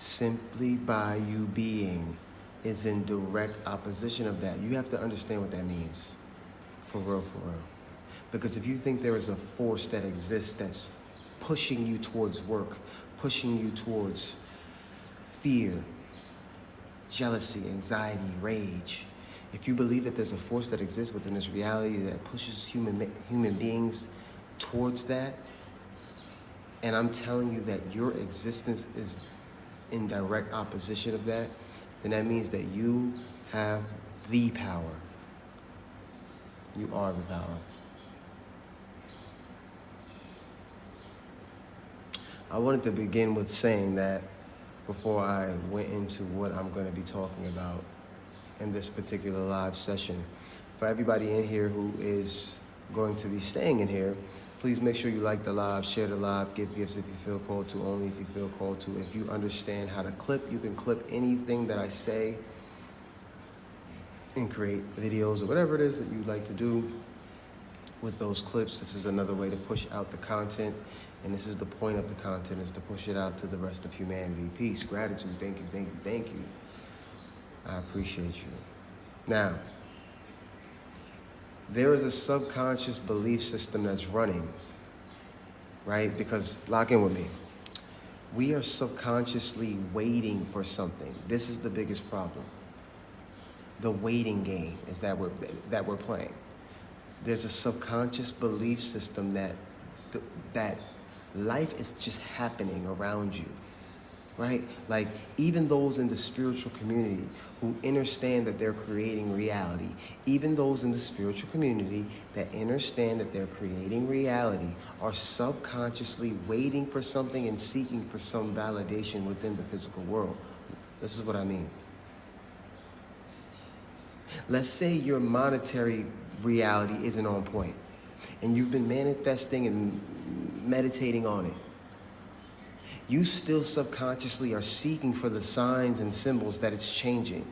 simply by you being is in direct opposition of that. You have to understand what that means. For real, for real. Because if you think there is a force that exists that's pushing you towards work, pushing you towards fear, jealousy, anxiety, rage, if you believe that there's a force that exists within this reality that pushes human beings towards that, and I'm telling you that your existence is in direct opposition of that, then that means that you have the power. You are the power. I wanted to begin with saying that before I went into what I'm going to be talking about in this particular live session. For everybody in here who is going to be staying in here, please make sure you like the live, share the live, give gifts if you feel called to, only if you feel called to. If you understand how to clip, you can clip anything that I say and create videos or whatever it is that you like to do with those clips. This is another way to push out the content, and this is the point of the content, is to push it out to the rest of humanity. Peace, gratitude, thank you, thank you, thank you. I appreciate you. Now, there is a subconscious belief system that's running, right? Because, lock in with me. We are subconsciously waiting for something. This is the biggest problem. The waiting game is that we're playing. There's a subconscious belief system that life is just happening around you, right? Like, even those in the spiritual community who understand that they're creating reality, even those in the spiritual community that understand that they're creating reality are subconsciously waiting for something and seeking for some validation within the physical world. This is what I mean. Let's say your monetary reality isn't on point, and you've been manifesting and meditating on it. You still subconsciously are seeking for the signs and symbols that it's changing.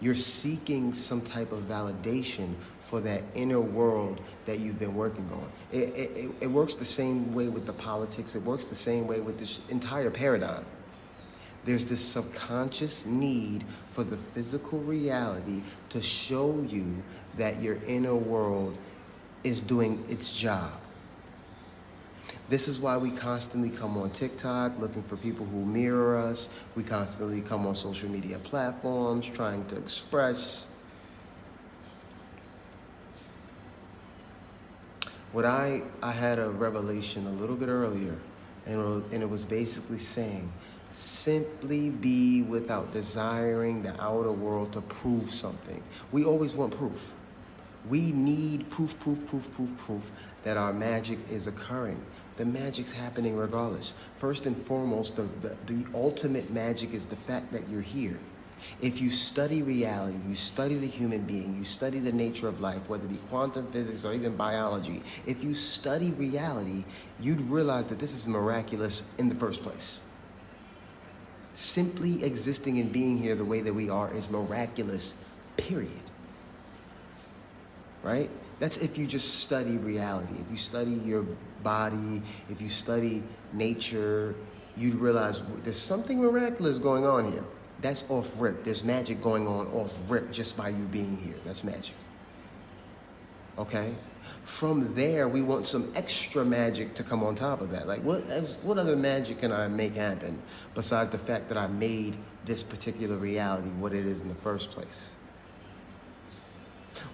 You're seeking some type of validation for that inner world that you've been working on. It works the same way with the politics. It works the same way with this entire paradigm. There's this subconscious need for the physical reality to show you that your inner world is doing its job. This is why we constantly come on TikTok looking for people who mirror us. We constantly come on social media platforms trying to express. What I had a revelation a little bit earlier, and it was basically saying, simply be without desiring the outer world to prove something. We always want proof. We need proof that our magic is occurring. The magic's happening regardless. First and foremost, the ultimate magic is the fact that you're here. If you study reality, you study the human being, you study the nature of life, whether it be quantum physics or even biology, if you study reality, you'd realize that this is miraculous in the first place. Simply existing and being here the way that we are is miraculous, period. Right? That's if you just study reality. If you study your body, if you study nature, you'd realize there's something miraculous going on here. That's off rip. There's magic going on off rip just by you being here. That's magic. Okay? From there, we want some extra magic to come on top of that. Like, what other magic can I make happen besides the fact that I made this particular reality what it is in the first place?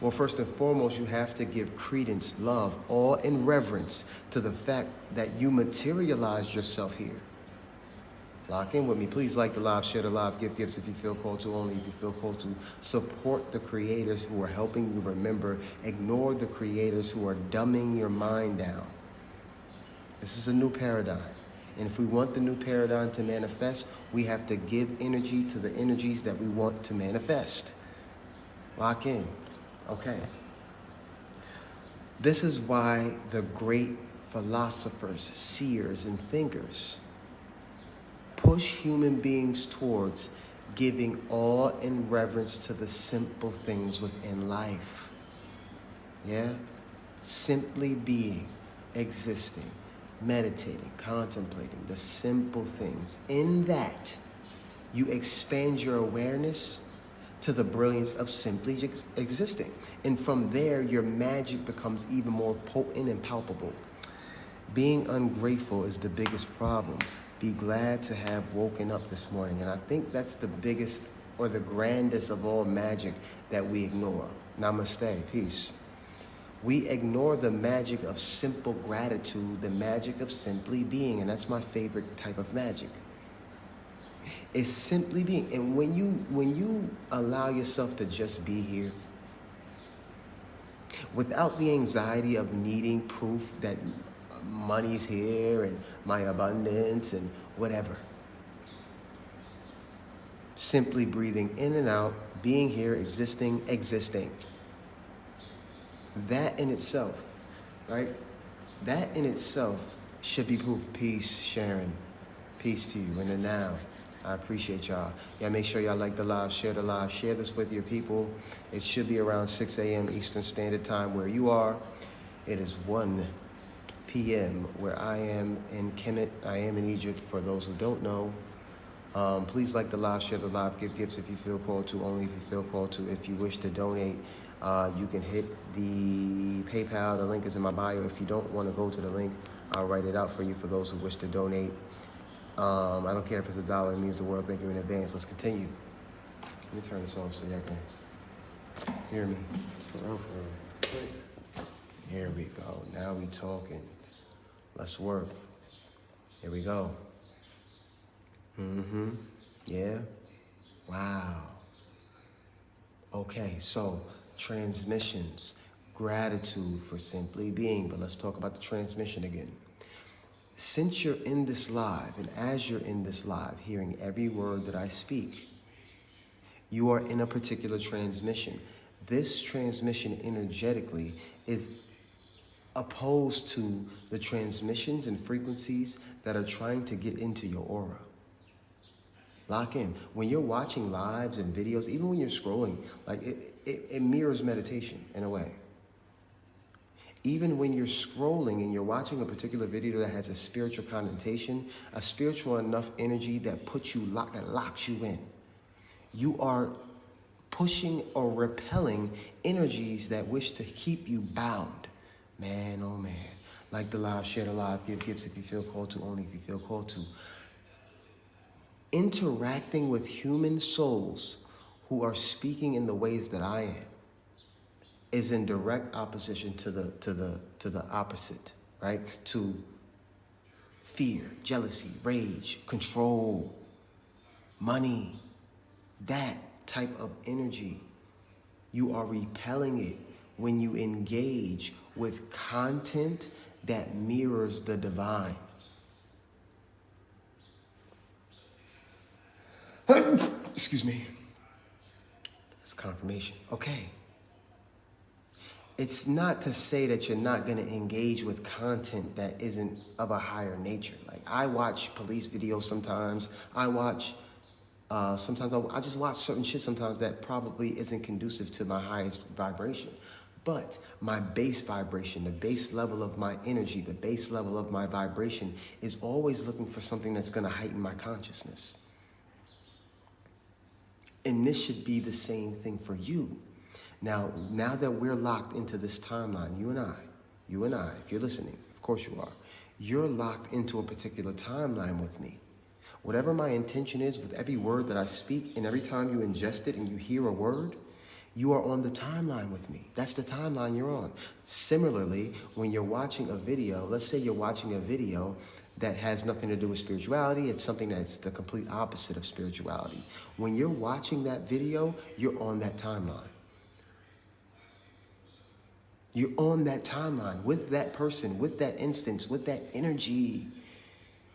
Well, first and foremost, you have to give credence, love, awe, and reverence to the fact that you materialized yourself here. Lock in with me. Please like the live, share the live, give gifts if you feel called to, only if you feel called to. Support the creators who are helping you remember. Ignore the creators who are dumbing your mind down. This is a new paradigm. And if we want the new paradigm to manifest, we have to give energy to the energies that we want to manifest. Lock in. Okay. This is why the great philosophers, seers, and thinkers push human beings towards giving awe and reverence to the simple things within life. Yeah? Simply being, existing, meditating, contemplating the simple things. In that, You expand your awareness to the brilliance of simply existing. And from there, your magic becomes even more potent and palpable. Being ungrateful is the biggest problem. Be glad to have woken up this morning. And I think that's the biggest or the grandest of all magic that we ignore. Namaste. Peace. We ignore the magic of simple gratitude, the magic of simply being. And that's my favorite type of magic. It's simply being. And when you allow yourself to just be here, without the anxiety of needing proof that money's here and my abundance and whatever. Simply breathing in and out, being here, existing. That in itself, right? That in itself should be proof. Peace, Sharon. Peace to you in the now. I appreciate y'all. Yeah, make sure y'all like the live, share the live, share this with your people. It should be around 6 a.m. Eastern Standard Time where you are. It is 1 p.m. where I am in Kemet. I am in Egypt for those who don't know. Please like the live, share the live, give gifts if you feel called to, only if you feel called to. If you wish to donate, you can hit the PayPal. The link is in my bio. If you don't want to go to the link, I'll write it out for you for those who wish to donate. I don't care if it's $1, it means the world. Thank you in advance. Let's continue. Let me turn this off so y'all can hear me. For real. Here we go. Now we talking. Let's work. Here we go. Yeah. Wow. Okay, so transmissions, gratitude for simply being. But let's talk about the transmission again. Since you're in this live, and as you're in this live, hearing every word that I speak, you are in a particular transmission. This transmission energetically is opposed to the transmissions and frequencies that are trying to get into your aura. Lock in. When you're watching lives and videos, even when you're scrolling, like it mirrors meditation in a way. Even when you're scrolling and you're watching a particular video that has a spiritual connotation, a spiritual enough energy that puts you that locks you in, you are pushing or repelling energies that wish to keep you bound. Man, oh man. Like the live, share the live, give gifts if you feel called to, only if you feel called to. Interacting with human souls who are speaking in the ways that I am is in direct opposition to the opposite, right? To fear, jealousy, rage, control, money, that type of energy. You are repelling it when you engage with content that mirrors the divine. Excuse me. That's confirmation. Okay. It's not to say that you're not going to engage with content that isn't of a higher nature. Like I watch police videos sometimes. I just watch certain shit sometimes that probably isn't conducive to my highest vibration. But my base vibration, the base level of my energy, the base level of my vibration is always looking for something that's going to heighten my consciousness. And this should be the same thing for you. Now that we're locked into this timeline, you and I, if you're listening, of course you are, you're locked into a particular timeline with me. Whatever my intention is with every word that I speak, and every time you ingest it and you hear a word, you are on the timeline with me. That's the timeline you're on. Similarly, when you're watching a video, let's say you're watching a video that has nothing to do with spirituality, it's something that's the complete opposite of spirituality. When you're watching that video, you're on that timeline. You're on that timeline with that person, with that instance, with that energy,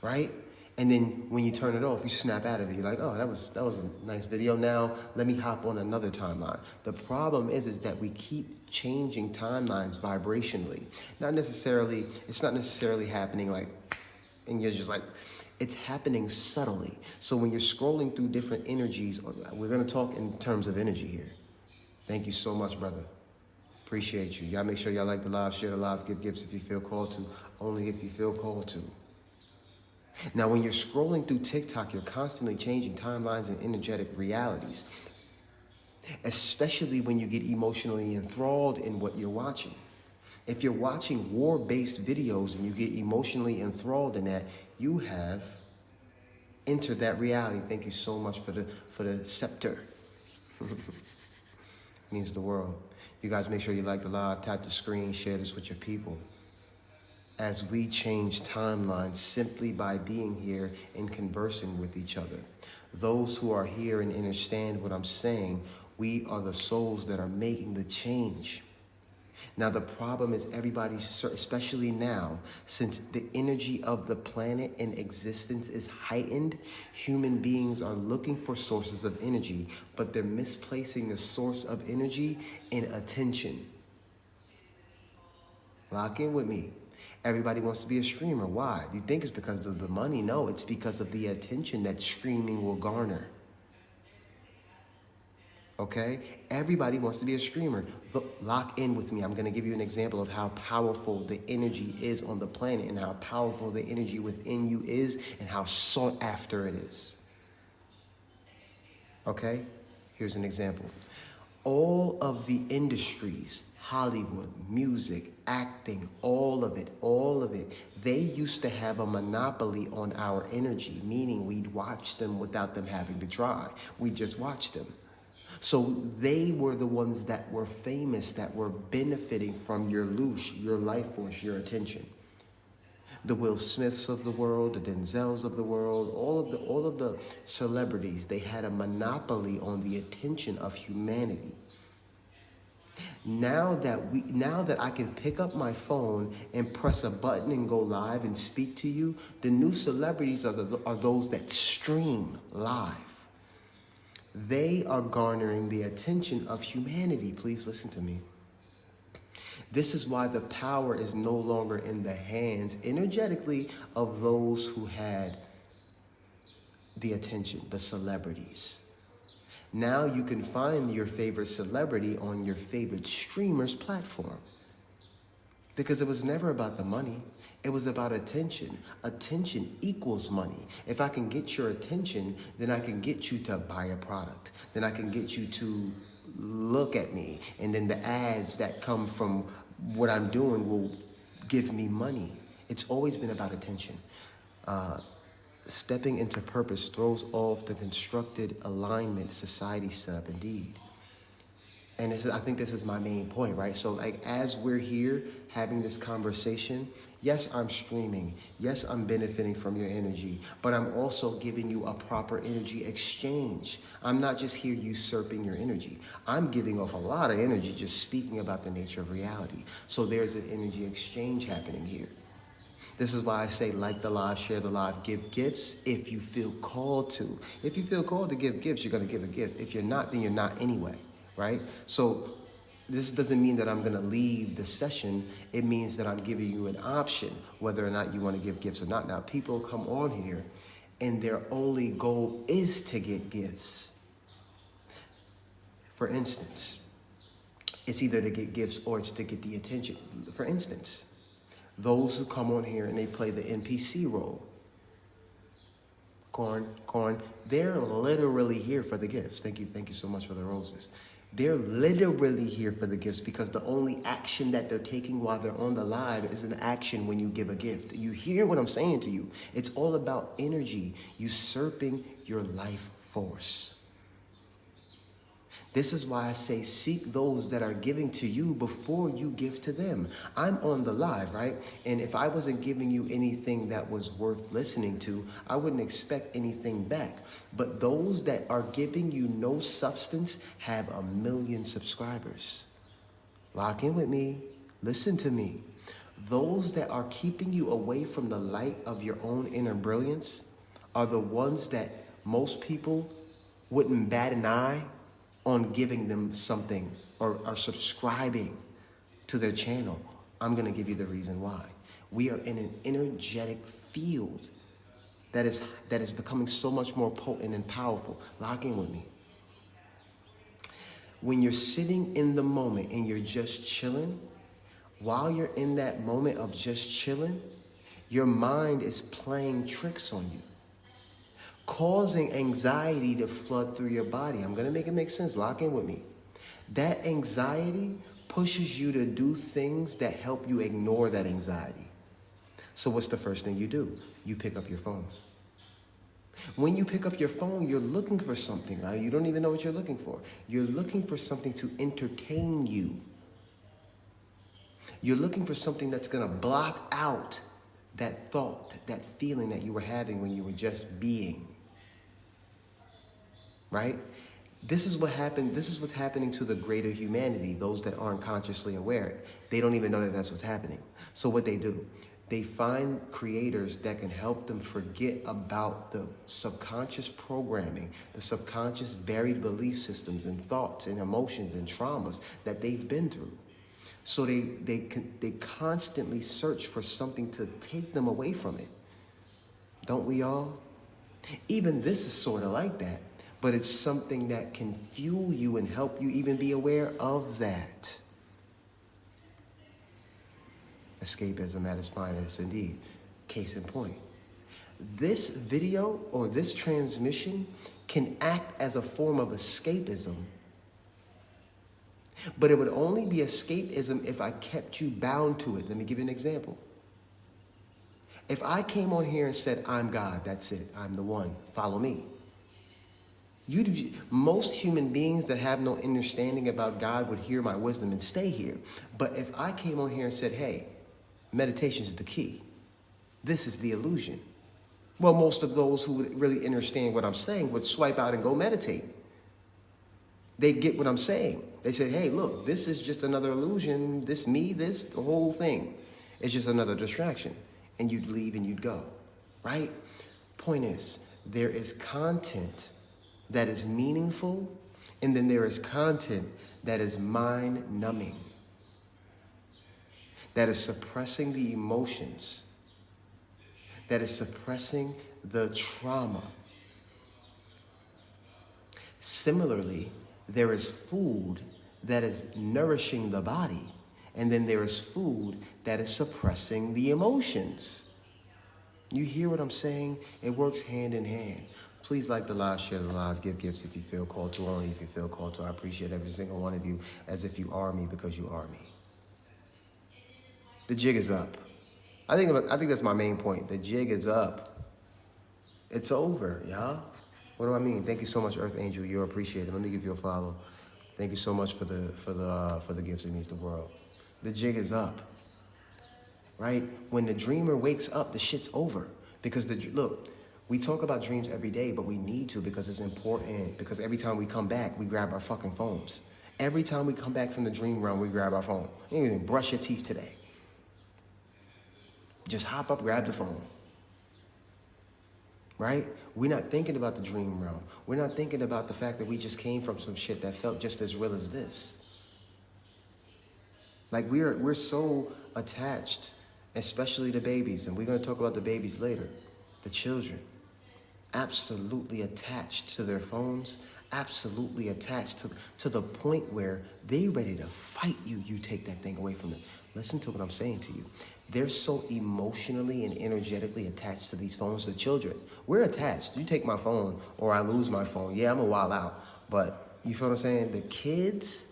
right? And then when you turn it off, you snap out of it. You're like, oh, that was a nice video. Now let me hop on another timeline. The problem is that we keep changing timelines vibrationally. It's not necessarily happening like, and you're just like, it's happening subtly. So when you're scrolling through different energies, we're gonna talk in terms of energy here. Thank you so much, brother. Appreciate you. Y'all make sure y'all like the live, share the live, give gifts if you feel called to, only if you feel called to. Now, when you're scrolling through TikTok, you're constantly changing timelines and energetic realities, especially when you get emotionally enthralled in what you're watching. If you're watching war-based videos and you get emotionally enthralled in that, you have entered that reality. Thank you so much for the scepter. Means the world. You guys make sure you like the live, tap the screen, share this with your people. As we change timelines simply by being here and conversing with each other. Those who are here and understand what I'm saying, we are the souls that are making the change. Now, the problem is everybody, especially now, since the energy of the planet and existence is heightened, human beings are looking for sources of energy, but they're misplacing the source of energy in attention. Lock in with me. Everybody wants to be a streamer. Why? You think it's because of the money? No, it's because of the attention that streaming will garner. Okay? Everybody wants to be a streamer. Lock in with me. I'm going to give you an example of how powerful the energy is on the planet and how powerful the energy within you is and how sought after it is. Okay? Here's an example. All of the industries, Hollywood, music, acting, all of it, they used to have a monopoly on our energy, meaning we'd watch them without them having to try. We just watched them. So they were the ones that were famous, that were benefiting from your loosh, your life force, your attention. The Will Smiths of the world, the Denzels of the world, all of the celebrities, they had a monopoly on the attention of humanity. Now that I can pick up my phone and press a button and go live and speak to you, the new celebrities are those that stream live. They are garnering the attention of humanity. Please listen to me. This is why the power is no longer in the hands, energetically, of those who had the attention, the celebrities. Now you can find your favorite celebrity on your favorite streamer's platform. Because it was never about the money. It was about attention. Attention equals money. If I can get your attention, then I can get you to buy a product. Then I can get you to look at me. And then the ads that come from what I'm doing will give me money. It's always been about attention. Stepping into purpose throws off the constructed alignment society set up indeed. And I think this is my main point, right? So like as we're here having this conversation, yes, I'm streaming. Yes, I'm benefiting from your energy, but I'm also giving you a proper energy exchange. I'm not just here usurping your energy. I'm giving off a lot of energy just speaking about the nature of reality. So there's an energy exchange happening here. This is why I say like the live, share the live, give gifts if you feel called to. If you feel called to give gifts, you're going to give a gift. If you're not, then you're not anyway. Right? So this doesn't mean that I'm going to leave the session. It means that I'm giving you an option, whether or not you want to give gifts or not. Now, people come on here and their only goal is to get gifts. For instance, it's either to get gifts or it's to get the attention. For instance, those who come on here and they play the NPC role. Corn, they're literally here for the gifts. Thank you so much for the roses. They're literally here for the gifts because the only action that they're taking while they're on the live is an action when you give a gift. You hear what I'm saying to you. It's all about energy, usurping your life force. This is why I say seek those that are giving to you before you give to them. I'm on the live, right? And if I wasn't giving you anything that was worth listening to, I wouldn't expect anything back. But those that are giving you no substance have 1 million subscribers. Lock in with me. Listen to me. Those that are keeping you away from the light of your own inner brilliance are the ones that most people wouldn't bat an eye on giving them something or subscribing to their channel. I'm going to give you the reason why. We are in an energetic field that is becoming so much more potent and powerful. Lock in with me. When you're sitting in the moment and you're just chilling, while you're in that moment of just chilling, Your mind is playing tricks on you, causing anxiety to flood through your body. I'm going to make it make sense. Lock in with me. That anxiety pushes you to do things that help you ignore that anxiety. So what's the first thing you do? You pick up your phone. When you pick up your phone, you're looking for something, right? You don't even know what you're looking for. You're looking for something to entertain you. You're looking for something that's going to block out that thought, that feeling that you were having when you were just being. Right? This is what happened. This is what's happening to the greater humanity, those that aren't consciously aware. They don't even know that that's what's happening. So what they do, they find creators that can help them forget about the subconscious programming, the subconscious buried belief systems and thoughts and emotions and traumas that they've been through. So they constantly search for something to take them away from it. Don't we all? Even this is sort of like that, but it's something that can fuel you and help you even be aware of that. Escapism at its finest, indeed. Case in point. This video or this transmission can act as a form of escapism, but it would only be escapism if I kept you bound to it. Let me give you an example. If I came on here and said, I'm God, that's it, I'm the one, follow me. Most human beings that have no understanding about God would hear my wisdom and stay here. But if I came on here and said, hey, meditation is the key, this is the illusion, well, most of those who would really understand what I'm saying would swipe out and go meditate. They'd get what I'm saying. They said, hey, look, this is just another illusion. This me, this, the whole thing is just another distraction. And you'd leave and you'd go, right? Point is, there is content that is meaningful, and then there is content that is mind-numbing, that is suppressing the emotions, that is suppressing the trauma. Similarly, there is food that is nourishing the body, and then there is food that is suppressing the emotions. You hear what I'm saying? It works hand in hand. Please like the live, share the live, give gifts if you feel called to, only if you feel called to. I appreciate every single one of you as if you are me because you are me. The jig is up. I think that's my main point. The jig is up. It's over, y'all. What do I mean? Thank you so much, Earth Angel. You're appreciated. Let me give you a follow. Thank you so much for the gifts it means the world. The jig is up, right? When the dreamer wakes up, the shit's over. Because look, we talk about dreams every day, but we need to because it's important. Because every time we come back, we grab our fucking phones. Every time we come back from the dream realm, we grab our phone. You ain't even brush your teeth today. Just hop up, grab the phone. Right? We're not thinking about the dream realm. We're not thinking about the fact that we just came from some shit that felt just as real as this. Like we're so attached, especially the babies, and we're going to talk about the babies later, the children, absolutely attached to their phones, absolutely attached to the point where they ready to fight you. You take that thing away from them. Listen to what I'm saying to you. They're so emotionally and energetically attached to these phones, the children. We're attached. You take my phone or I lose my phone. Yeah, I'm a while out. But you feel what I'm saying? The kids,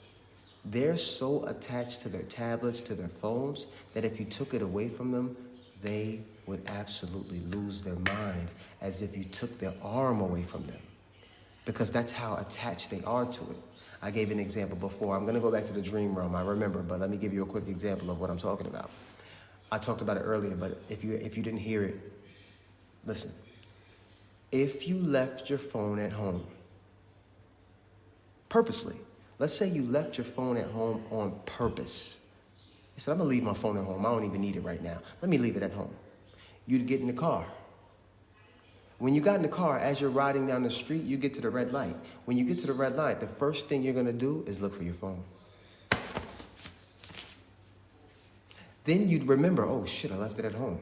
they're so attached to their tablets, to their phones, that if you took it away from them, they would absolutely lose their mind, as if you took their arm away from them. Because that's how attached they are to it. I gave an example before. I'm going to go back to the dream realm. I remember, but let me give you a quick example of what I'm talking about. I talked about it earlier, but if you didn't hear it, listen. If you left your phone at home, purposely, let's say you left your phone at home on purpose. You said, I'm going to leave my phone at home. I don't even need it right now. Let me leave it at home. You'd get in the car. When you got in the car, as you're riding down the street, you get to the red light. When you get to the red light, the first thing you're going to do is look for your phone. Then you'd remember, oh shit, I left it at home.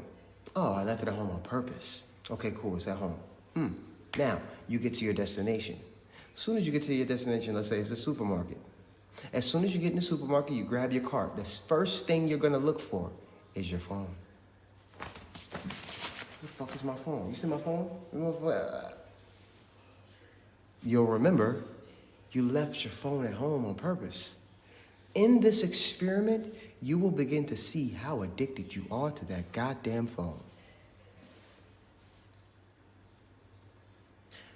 Oh, I left it at home on purpose. Okay, cool, it's at home. Now, you get to your destination. As soon as you get to your destination, let's say it's the supermarket. As soon as you get in the supermarket, you grab your cart. The first thing you're gonna look for is your phone. the fuck is my phone? You see my phone? You'll remember you left your phone at home on purpose. In this experiment, you will begin to see how addicted you are to that goddamn phone.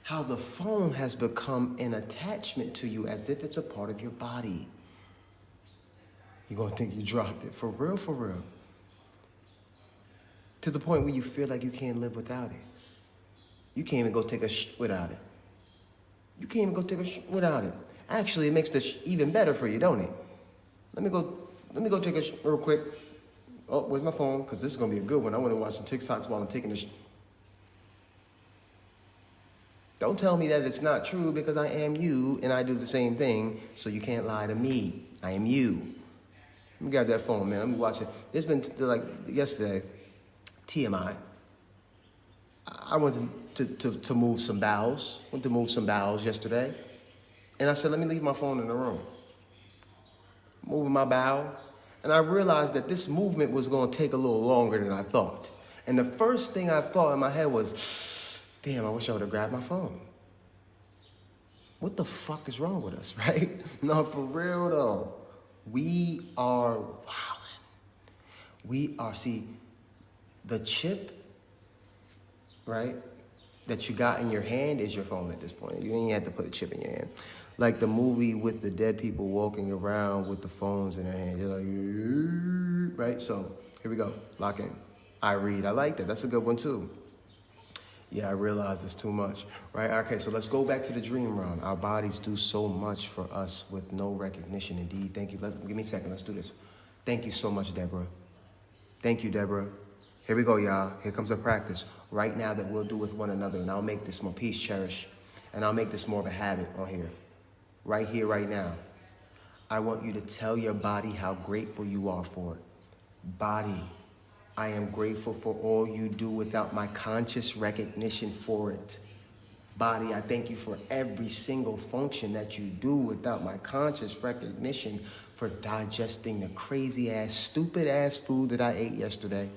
How the phone has become an attachment to you as if it's a part of your body. You're gonna think you dropped it, for real, for real. To the point where you feel like you can't live without it. You can't even go take a shit without it. You can't even go take a shit without it. Actually, it makes this even better for you, don't it? Let me go take a shit real quick. Oh, where's my phone? Because this is gonna be a good one. I wanna watch some TikToks while I'm taking a shit. Don't tell me that it's not true, because I am you and I do the same thing, so you can't lie to me. I am you. Let me grab that phone, man. Let me watch it. It's been like yesterday, TMI. I went to move some bowels. Went to move some bowels yesterday. And I said, let me leave my phone in the room. Moving my bowels. And I realized that this movement was going to take a little longer than I thought. And the first thing I thought in my head was, damn, I wish I would have grabbed my phone. What the fuck is wrong with us, right? No, for real though. We are wildin'. We are, see, the chip, right, that you got in your hand is your phone at this point. You ain't have to put a chip in your hand. Like the movie with the dead people walking around with the phones in their hands. You're like, right? So here we go, lock in. I read, I like that. That's a good one too. Yeah, I realize it's too much, right? Okay, so let's go back to the dream realm. Our bodies do so much for us with no recognition. Indeed, thank you. Give me a second, let's do this. Thank you so much, Deborah. Thank you, Deborah. Here we go, y'all. Here comes a practice right now that we'll do with one another, and I'll make this more peace, cherish, and I'll make this more of a habit on here. Right here, right now. I want you to tell your body how grateful you are for it. Body, I am grateful for all you do without my conscious recognition for it. Body, I thank you for every single function that you do without my conscious recognition, for digesting the crazy ass, stupid ass food that I ate yesterday.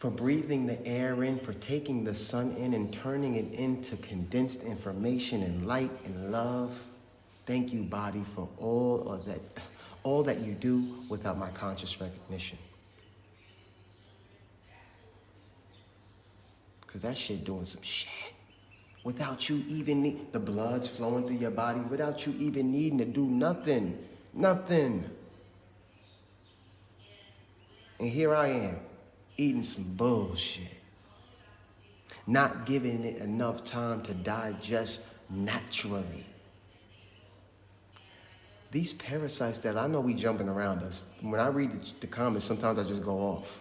For breathing the air in, for taking the sun in and turning it into condensed information and light and love. Thank you, body, for all that you do without my conscious recognition. Because that shit doing some shit. Without you even the blood's flowing through your body, without you even needing to do nothing. Nothing. And here I am, eating some bullshit. Not giving it enough time to digest naturally. These parasites that I know we jumping around us. When I read the comments, sometimes I just go off.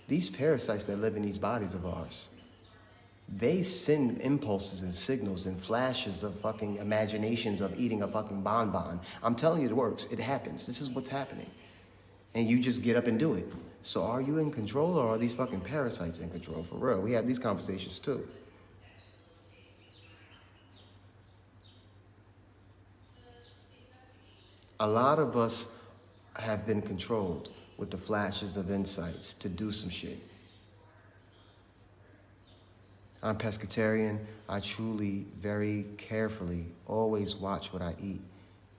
These parasites that live in these bodies of ours, they send impulses and signals and flashes of fucking imaginations of eating a fucking bonbon. I'm telling you, it works. It happens. This is what's happening. And you just get up and do it. So are you in control, or are these fucking parasites in control? For real, we have these conversations too. A lot of us have been controlled with the flashes of insights to do some shit. I'm pescatarian. I truly, very carefully, always watch what I eat.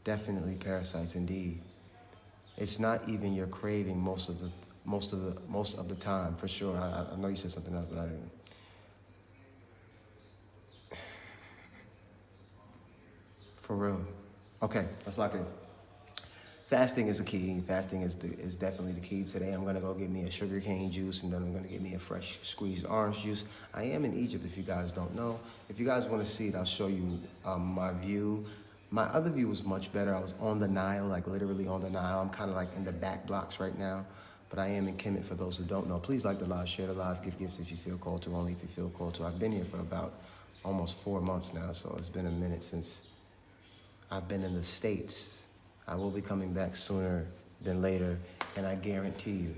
Definitely parasites indeed. It's not even your craving most of the time, for sure. I know you said something else, but I didn't. For real. Okay, let's lock in. Fasting is the key. Fasting is definitely the key. Today I'm gonna go get me a sugarcane juice, and then I'm gonna get me a fresh squeezed orange juice. I am in Egypt, if you guys don't know. If you guys wanna see it, I'll show you my view. My other view was much better. I was on the Nile, like literally on the Nile. I'm kind of like in the back blocks right now, but I am in Kemet for those who don't know. Please like the live, share the live, give gifts if you feel called to, only if you feel called to. I've been here for about almost 4 months now, so it's been a minute since I've been in the States. I will be coming back sooner than later, and I guarantee you,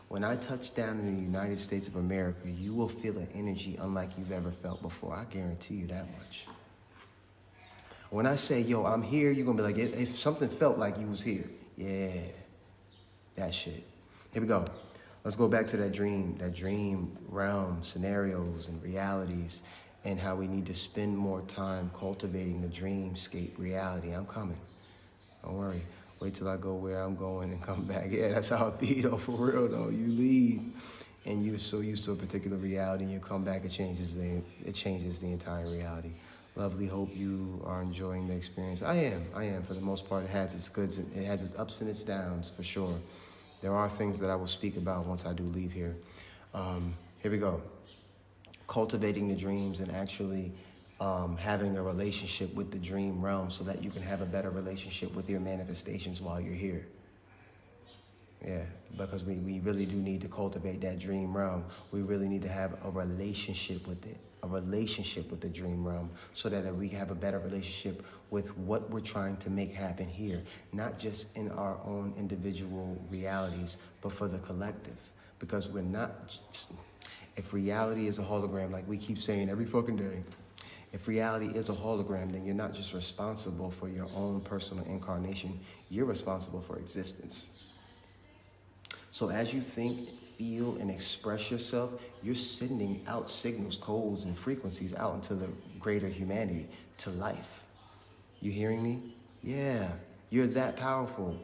when I touch down in the United States of America, you will feel an energy unlike you've ever felt before. I guarantee you that much. When I say, yo, I'm here, you're gonna be like, if something felt like you was here. Yeah, that shit. Here we go. Let's go back to that dream realm, scenarios and realities, and how we need to spend more time cultivating the dreamscape reality. I'm coming. Don't worry. Wait till I go where I'm going and come back. Yeah, that's how it be though, for real though. You leave and you're so used to a particular reality and you come back, it changes the entire reality. Lovely, hope you are enjoying the experience. I am for the most part. It has its goods, it has its ups and its downs for sure. There are things that I will speak about once I do leave here. Here we go. Cultivating the dreams and actually having a relationship with the dream realm so that you can have a better relationship with your manifestations while you're here. Yeah, because we really do need to cultivate that dream realm. We really need to have a relationship with it, a relationship with the dream realm, so that we have a better relationship with what we're trying to make happen here, not just in our own individual realities, but for the collective. Because we're not, if reality is a hologram, like we keep saying every fucking day, if reality is a hologram, then you're not just responsible for your own personal incarnation, you're responsible for existence. So as you think, feel, and express yourself, you're sending out signals, codes, and frequencies out into the greater humanity, to life. You hearing me? Yeah, you're that powerful.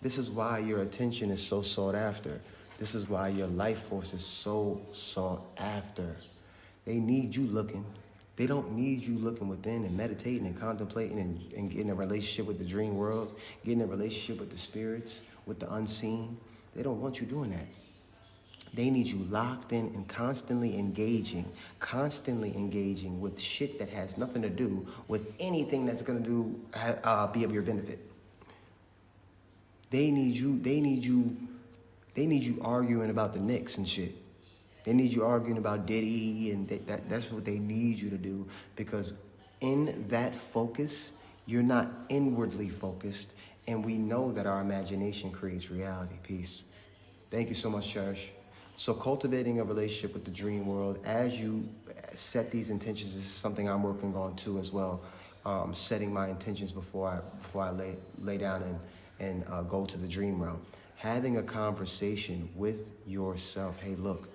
This is why your attention is so sought after. This is why your life force is so sought after. They need you looking. They don't need you looking within and meditating and contemplating and getting a relationship with the dream world, getting a relationship with the spirits, with the unseen. They don't want you doing that. They need you locked in and constantly engaging with shit that has nothing to do with anything that's gonna be of your benefit. They need you arguing about the Knicks and shit. They need you arguing about Diddy, and that's what they need you to do, because in that focus, you're not inwardly focused, and we know that our imagination creates reality. Peace. Thank you so much, Cherish. So cultivating a relationship with the dream world, as you set these intentions, this is something I'm working on too as well. Setting my intentions before I lay down and go to the dream realm. Having a conversation with yourself. Hey, look,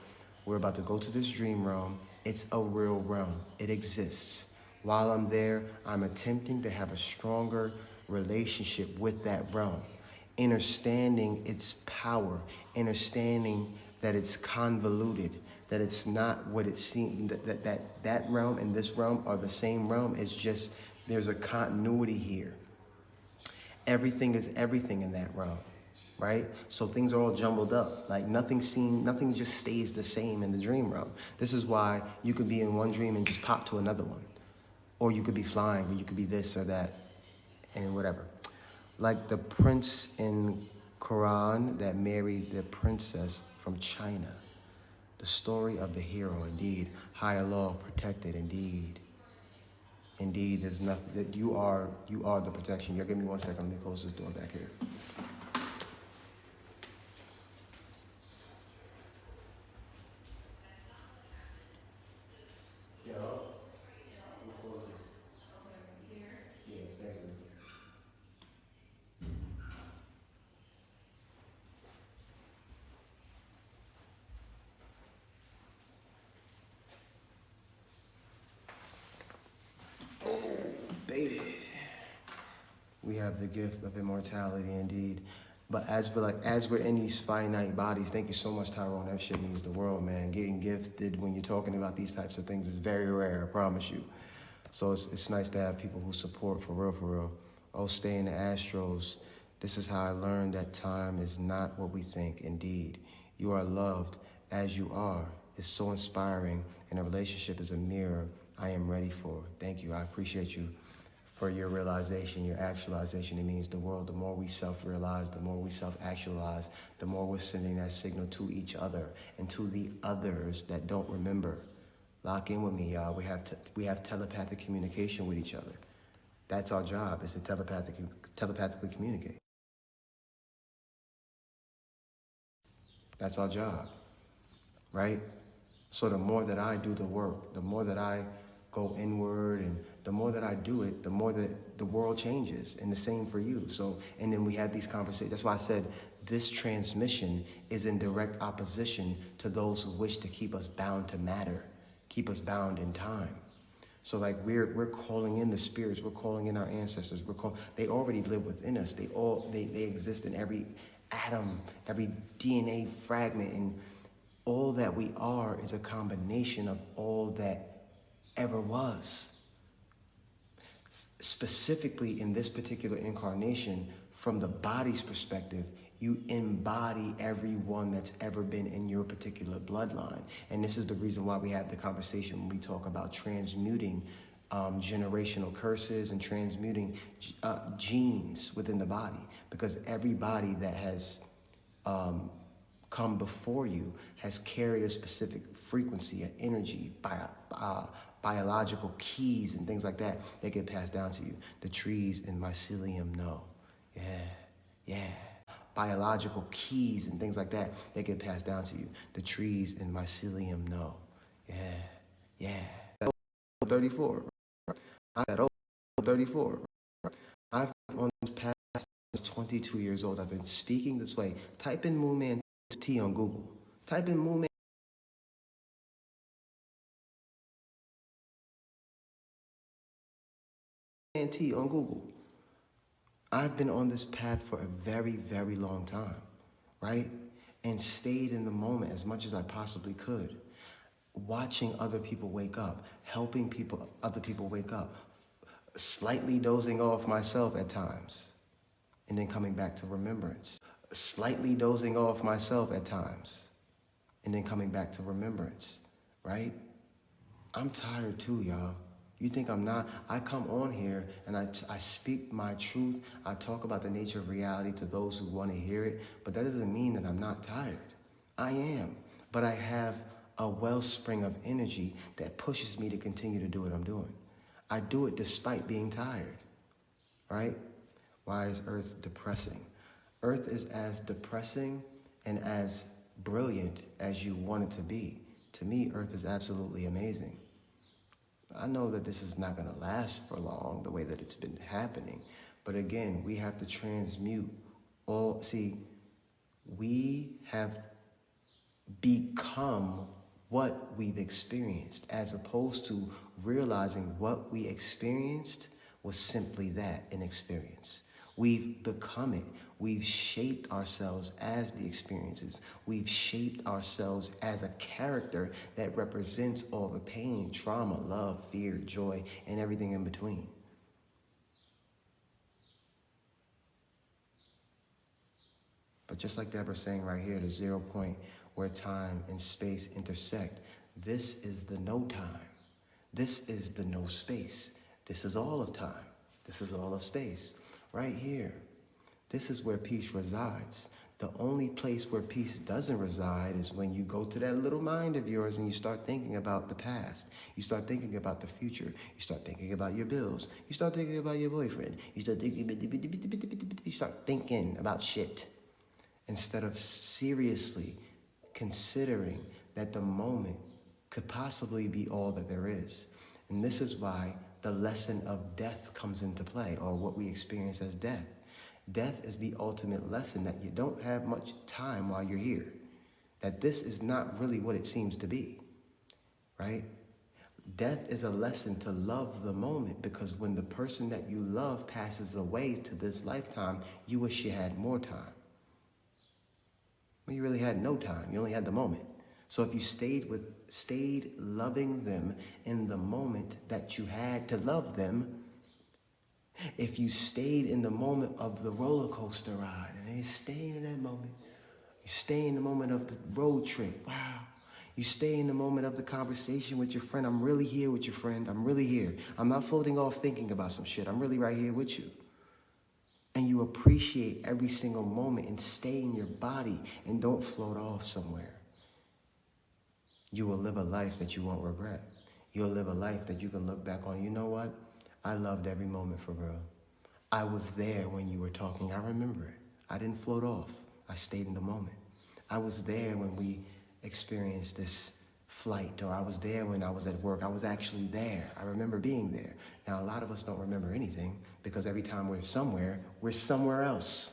we're about to go to this dream realm. It's a real realm. It exists. While I'm there, I'm attempting to have a stronger relationship with that realm, understanding its power, understanding that it's convoluted, that it's not what it seems, that realm and this realm are the same realm. It's just there's a continuity here. Everything is everything in that realm, right? So things are all jumbled up. Like nothing just stays the same in the dream realm. This is why you could be in one dream and just pop to another one. Or you could be flying, or you could be this or that, and whatever. Like the prince in Quran that married the princess from China. The story of the hero, indeed. High Allah protected, indeed. Indeed, there's nothing that you are the protection. Give me 1 second, let me close this door back here. Baby, we have the gift of immortality, indeed. But as we're in these finite bodies, thank you so much, Tyrone. That shit means the world, man. Getting gifted when you're talking about these types of things is very rare, I promise you. So it's nice to have people who support for real, for real. Oh, stay in the Astros. This is how I learned that time is not what we think. Indeed, you are loved as you are. It's so inspiring, and a relationship is a mirror I am ready for. Thank you. I appreciate you for your realization, your actualization. It means the world. The more we self-realize, the more we self-actualize, the more we're sending that signal to each other and to the others that don't remember. Lock in with me, y'all. We have telepathic communication with each other. That's our job, is to telepathically communicate. That's our job, right? So the more that I do the work, the more that I go inward, and the more that I do it, the more that the world changes, and the same for you. So, and then we have these conversations. That's why I said this transmission is in direct opposition to those who wish to keep us bound to matter, keep us bound in time. So like we're calling in the spirits, we're calling in our ancestors, they already live within us. They exist in every atom, every DNA fragment, and all that we are is a combination of all that ever was. Specifically in this particular incarnation, from the body's perspective, you embody everyone that's ever been in your particular bloodline. And this is the reason why we have the conversation when we talk about transmuting generational curses and transmuting genes within the body. Because everybody that has come before you has carried a specific frequency, an energy, biological keys and things like that get passed down to you. The trees in mycelium know. Yeah. Biological keys and things like that get passed down to you. The trees in mycelium know. Yeah. 34. I'm at 34. I've been on this path since 22 years old. I've been speaking this way. Type in Moon Man T on Google. Type in Moon Man T on Google. I've been on this path for a very, very long time, right? And stayed in the moment as much as I possibly could. Watching other people wake up, helping other people wake up, slightly dozing off myself at times, and then coming back to remembrance. Slightly dozing off myself at times, and then coming back to remembrance, right? I'm tired too, y'all. You think I'm not? I come on here and I speak my truth. I talk about the nature of reality to those who want to hear it, but that doesn't mean that I'm not tired. I am, but I have a wellspring of energy that pushes me to continue to do what I'm doing. I do it despite being tired, right? Why is Earth depressing? Earth is as depressing and as brilliant as you want it to be. To me, Earth is absolutely amazing. I know that this is not going to last for long the way that it's been happening. But again, we have to transmute all. See, we have become what we've experienced, as opposed to realizing what we experienced was simply that, an experience. We've become it. We've shaped ourselves as the experiences. We've shaped ourselves as a character that represents all the pain, trauma, love, fear, joy, and everything in between. But just like Deborah's saying right here, the 0 point where time and space intersect, this is the no time. This is the no space. This is all of time. This is all of space. Right here. This is where peace resides. The only place where peace doesn't reside is when you go to that little mind of yours and you start thinking about the past. You start thinking about the future. You start thinking about your bills. You start thinking about your boyfriend. You start thinking about shit instead of seriously considering that the moment could possibly be all that there is. And this is why the lesson of death comes into play, or what we experience as death. Death is the ultimate lesson that you don't have much time while you're here. That this is not really what it seems to be, right? Death is a lesson to love the moment, because when the person that you love passes away to this lifetime, you wish you had more time. Well, you really had no time. You only had the moment. So if you stayed loving them in the moment that you had to love them, if you stayed in the moment of the roller coaster ride, and you stay in that moment, you stay in the moment of the road trip, wow. You stay in the moment of the conversation with your friend. I'm really here with your friend. I'm really here. I'm not floating off thinking about some shit. I'm really right here with you. And you appreciate every single moment and stay in your body and don't float off somewhere. You will live a life that you won't regret. You'll live a life that you can look back on. You know what? I loved every moment for real. I was there when you were talking. I remember it. I didn't float off. I stayed in the moment. I was there when we experienced this flight, or I was there when I was at work. I was actually there. I remember being there. Now, a lot of us don't remember anything because every time we're somewhere else.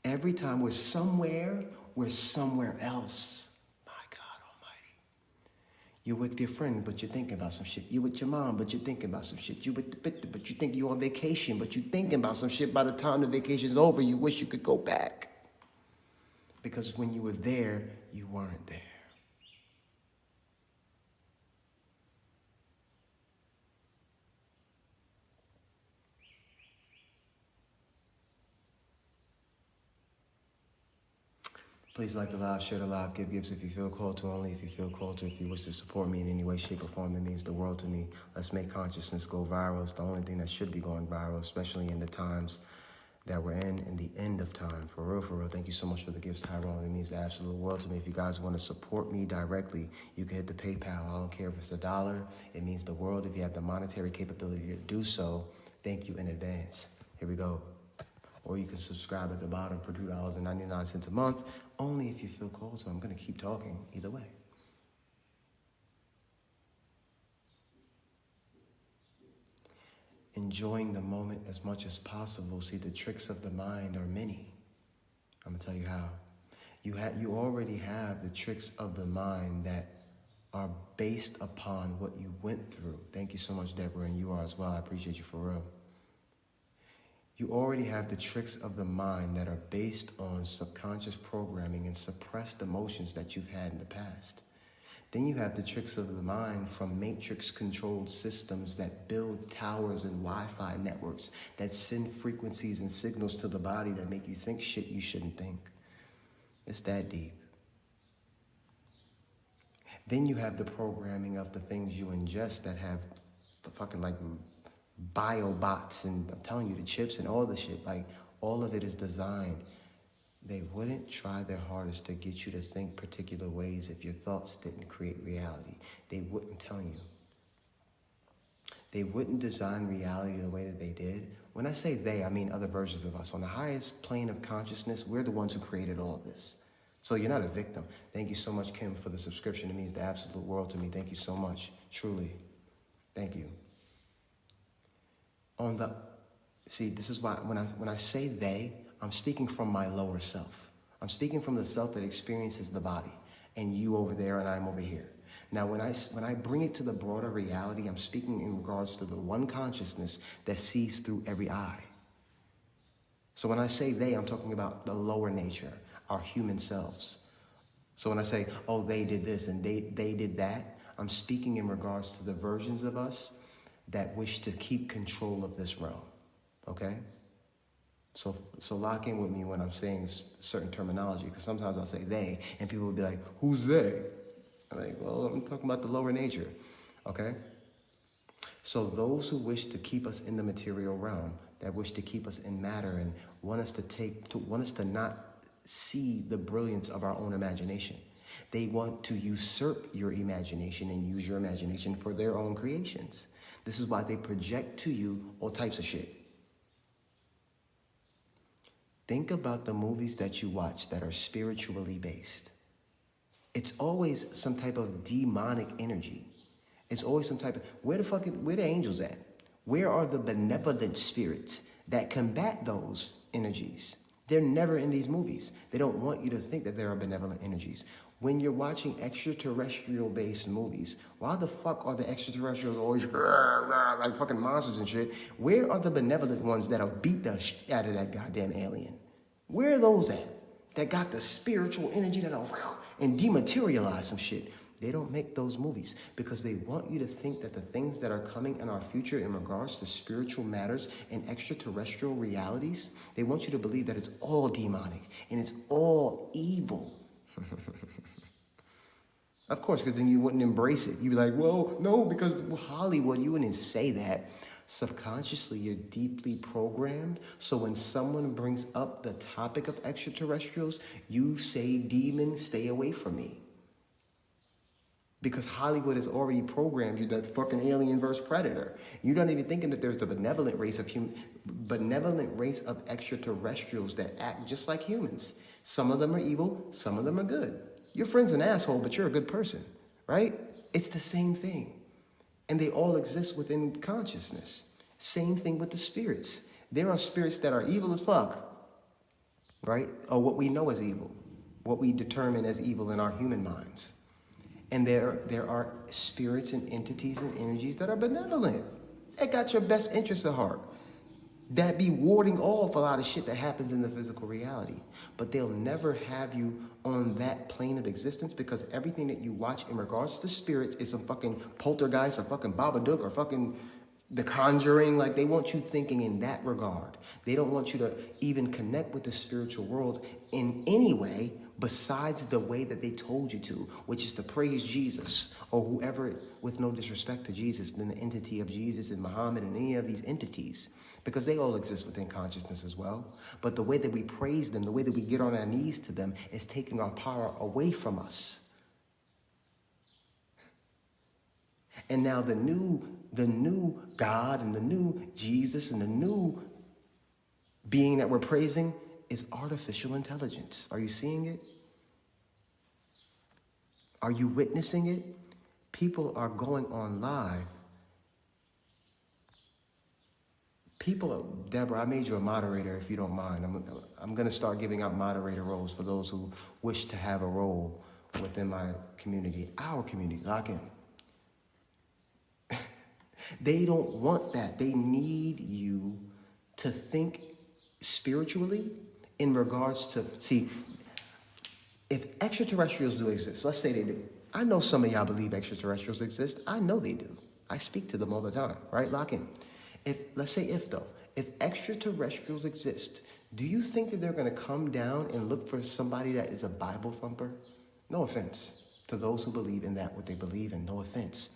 Every time we're somewhere else. My God Almighty. You're with your friend, but you're thinking about some shit. You're with your mom, but you're thinking about some shit. You're with the bit, but you think you're on vacation, but you're thinking about some shit. By the time the vacation's over, you wish you could go back. Because when you were there, you weren't there. Please like the live, share the live, give gifts if you feel called to, only if you feel called to. If you wish to support me in any way, shape, or form, it means the world to me. Let's make consciousness go viral. It's the only thing that should be going viral, especially in the times that we're in the end of time. For real, for real. Thank you so much for the gifts, Tyrone. It means the absolute world to me. If you guys want to support me directly, you can hit the PayPal. I don't care if it's $1. It means the world. If you have the monetary capability to do so, thank you in advance. Here we go. Or you can subscribe at the bottom for $2.99 a month, only if you feel called to. I'm going to keep talking either way. Enjoying the moment as much as possible. See, the tricks of the mind are many. I'm going to tell you how. You already have the tricks of the mind that are based upon what you went through. Thank you so much, Deborah, and you are as well. I appreciate you for real. You already have the tricks of the mind that are based on subconscious programming and suppressed emotions that you've had in the past. Then you have the tricks of the mind from matrix-controlled systems that build towers and Wi-Fi networks that send frequencies and signals to the body that make you think shit you shouldn't think. It's that deep. Then you have the programming of the things you ingest that have the fucking like biobots, and I'm telling you, the chips and all the shit, like all of it is designed. They wouldn't try their hardest to get you to think particular ways if your thoughts didn't create reality. They wouldn't tell you. They wouldn't design reality the way that they did. When I say they, I mean other versions of us. On the highest plane of consciousness, we're the ones who created all of this. So you're not a victim. Thank you so much, Kim, for the subscription. It means the absolute world to me. Thank you so much. Truly. Thank you. See, this is why when I say they, I'm speaking from my lower self. I'm speaking from the self that experiences the body, and you over there and I'm over here. Now, when I bring it to the broader reality, I'm speaking in regards to the one consciousness that sees through every eye. So when I say they, I'm talking about the lower nature, our human selves. So when I say, oh, they did this and they did that, I'm speaking in regards to the versions of us that wish to keep control of this realm, okay? So lock in with me when I'm saying certain terminology, because sometimes I'll say they, and people will be like, who's they? I'm like, well, I'm talking about the lower nature, okay? So those who wish to keep us in the material realm, that wish to keep us in matter and want us to not see the brilliance of our own imagination. They want to usurp your imagination and use your imagination for their own creations. This is why they project to you all types of shit. Think about the movies that you watch that are spiritually based. It's always some type of demonic energy. It's always some type of, where the angels at? Where are the benevolent spirits that combat those energies? They're never in these movies. They don't want you to think that there are benevolent energies. When you're watching extraterrestrial-based movies, why the fuck are the extraterrestrials always like fucking monsters and shit? Where are the benevolent ones that'll beat the shit out of that goddamn alien? Where are those at? That got the spiritual energy that'll and dematerialize some shit. They don't make those movies because they want you to think that the things that are coming in our future in regards to spiritual matters and extraterrestrial realities, they want you to believe that it's all demonic and it's all evil. Of course, because then you wouldn't embrace it. You'd be like, well, no, because Hollywood, you wouldn't say that. Subconsciously, you're deeply programmed. So when someone brings up the topic of extraterrestrials, you say, demon, stay away from me. Because Hollywood has already programmed you that fucking alien versus predator. You're not even thinking that there's a benevolent race of extraterrestrials that act just like humans. Some of them are evil, some of them are good. Your friend's an asshole, but you're a good person, right? It's the same thing. And they all exist within consciousness. Same thing with the spirits. There are spirits that are evil as fuck, right? Or what we know as evil, what we determine as evil in our human minds. And there are spirits and entities and energies that are benevolent. They got your best interests at heart. That be warding off a lot of shit that happens in the physical reality. But they'll never have you on that plane of existence, because everything that you watch in regards to spirits is some fucking poltergeist or fucking Babadook or fucking The Conjuring. Like, they want you thinking in that regard. They don't want you to even connect with the spiritual world in any way besides the way that they told you to, which is to praise Jesus or whoever, with no disrespect to Jesus, then the entity of Jesus and Muhammad and any of these entities, because they all exist within consciousness as well. But the way that we praise them, the way that we get on our knees to them, is taking our power away from us. And now the new God and the new Jesus and the new being that we're praising is artificial intelligence. Are you seeing it? Are you witnessing it? People are going on live. Deborah, I made you a moderator if you don't mind. I'm going to start giving out moderator roles for those who wish to have a role within my community, our community. Lock in. They don't want that. They need you to think spiritually in regards to, see, if extraterrestrials do exist, let's say they do. I know some of y'all believe extraterrestrials exist. I know they do. I speak to them all the time, right? Lock in. Let's say if extraterrestrials exist, do you think that they're going to come down and look for somebody that is a Bible thumper? No offense to those who believe in that, what they believe in, no offense.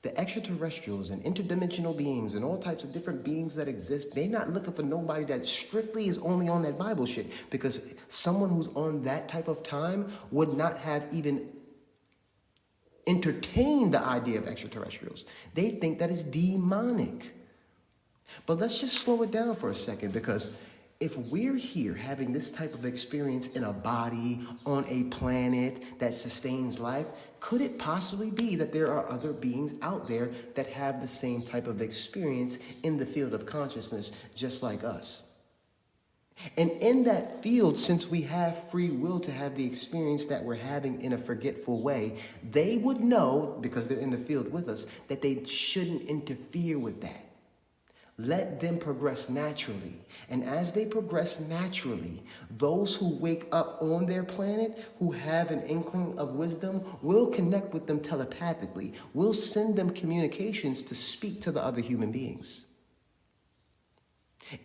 The extraterrestrials and interdimensional beings and all types of different beings that exist, they're not looking for nobody that strictly is only on that Bible shit, because someone who's on that type of time would not have even entertained the idea of extraterrestrials. They think that is demonic. But let's just slow it down for a second, because if we're here having this type of experience in a body on a planet that sustains life, could it possibly be that there are other beings out there that have the same type of experience in the field of consciousness just like us? And in that field, since we have free will to have the experience that we're having in a forgetful way, they would know, because they're in the field with us, that they shouldn't interfere with that. Let them progress naturally. And as they progress naturally, those who wake up on their planet, who have an inkling of wisdom, will connect with them telepathically. We'll send them communications to speak to the other human beings.